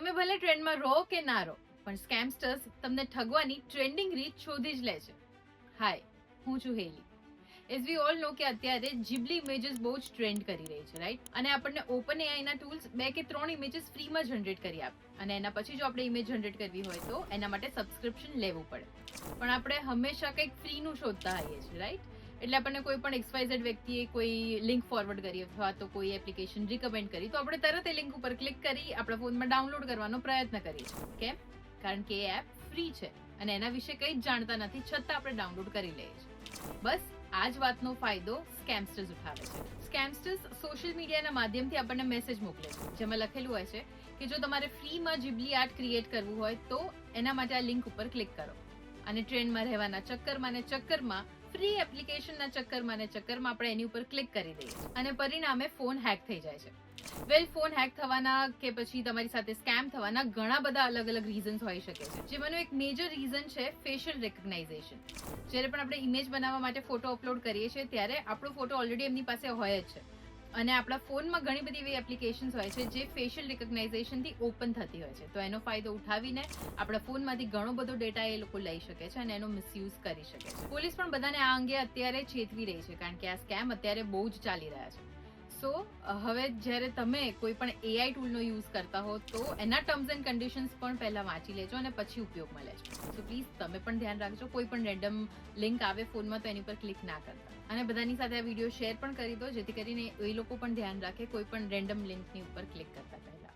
તમે ભલે ટ્રેન્ડમાં રહો કે ના રહો, પણ સ્કેમસ્ટર્સ તમને ઠગવાની ટ્રેન્ડિંગ રીત શોધી જ લે છે. હાય, હું છું હેલી. એઝ વી ઓલ નો કે અત્યારે જીબલી ઇમેજીસ બહુ જ ટ્રેન્ડ કરી રહી છે, રાઈટ? અને આપણને ઓપન એઆઈ ના ટૂલ્સ 2 કે 3 ઇમેજીસ ફ્રીમાં જનરેટ કરી આપે, અને એના પછી જો આપણે ઇમેજ જનરેટ કરવી હોય તો એના માટે સબસ્ક્રિપ્શન લેવું પડે. પણ આપણે હંમેશા કંઈક ફ્રીનું શોધતા હોઈએ છીએ, રાઈટ? એટલે આપણને કોઈ પણ XYZ વ્યક્તિએ કોઈ લિંક ફોરવર્ડ કરી અથવા તો કોઈ એપ્લિકેશન રિકમેન્ડ કરી તો આપણે તરત એ લિંક ઉપર ક્લિક કરી આપણા ફોનમાં ડાઉનલોડ કરવાનો પ્રયત્ન કરીએ છીએ. કેમ? કારણ કે એ એપ ફ્રી છે અને એના વિશે કંઈ જ જાણતા નથી, છતાં આપણે ડાઉનલોડ કરી લઈએ છીએ. બસ આ જ વાતનો ફાયદો સ્કેમસ્ટર્સ ઉઠાવે છે. સ્કેમસ્ટર્સ સોશિયલ મીડિયાના માધ્યમથી આપણને મેસેજ મોકલે છે, જેમાં લખેલું હોય છે કે જો તમારે ફ્રીમાં જીબલી આર્ટ ક્રિએટ કરવું હોય તો એના માટે આ લિંક ઉપર ક્લિક કરો. અને ટ્રેન્ડમાં રહેવાના ચક્કરમાં ફ્રી એપ્લિકેશનના ચક્કરમાં આપણે એની ઉપર ક્લિક કરી દઈએ અને પરિણામે ફોન હેક થઈ જાય છે. વેલ, ફોન હેક થવાના કે પછી તમારી સાથે સ્કેમ થવાના ઘણા બધા અલગ અલગ રીઝન્સ હોઈ શકે છે, જેમાંનું એક મેજર રીઝન છે ફેશિયલ રેકગ્નાઇઝેશન. જ્યારે પણ આપણે ઇમેજ બનાવવા માટે ફોટો અપલોડ કરીએ છીએ ત્યારે આપણો ફોટો ઓલરેડી એમની પાસે હોય જ છે, અને આપણા ફોનમાં ઘણી બધી એવી એપ્લિકેશન્સ હોય છે જે ફેશિયલ રિકોગ્નાઇઝેશનથી ઓપન થતી હોય છે. તો એનો ફાયદો ઉઠાવીને આપણા ફોનમાંથી ઘણો બધો ડેટા એ લોકો લઈ શકે છે અને એનો મિસયુઝ કરી શકે છે. પોલીસ પણ બધાને આ અંગે અત્યારે ચેતવી રહી છે, કારણ કે આ સ્કેમ અત્યારે બહુ જ ચાલી રહ્યા છે. સો હવે જ્યારે તમે કોઈ પણ એઆઈ ટૂલનો યુઝ કરતા હો તો એના ટર્મ્સ એન્ડ કન્ડિશન્સ પણ પહેલા વાંચી લેજો અને પછી ઉપયોગમાં લેજો. સો પ્લીઝ તમે પણ ધ્યાન રાખજો, કોઈ પણ રેન્ડમ લિંક આવે ફોનમાં તો એની પર ક્લિક ના કરતા. અને બધાની સાથે આ વિડીયો શેર પણ કરી દો, જેથી કરીને એ લોકો પણ ધ્યાન રાખે કોઈ પણ રેન્ડમ લિંકની ઉપર ક્લિક કરતા પહેલા.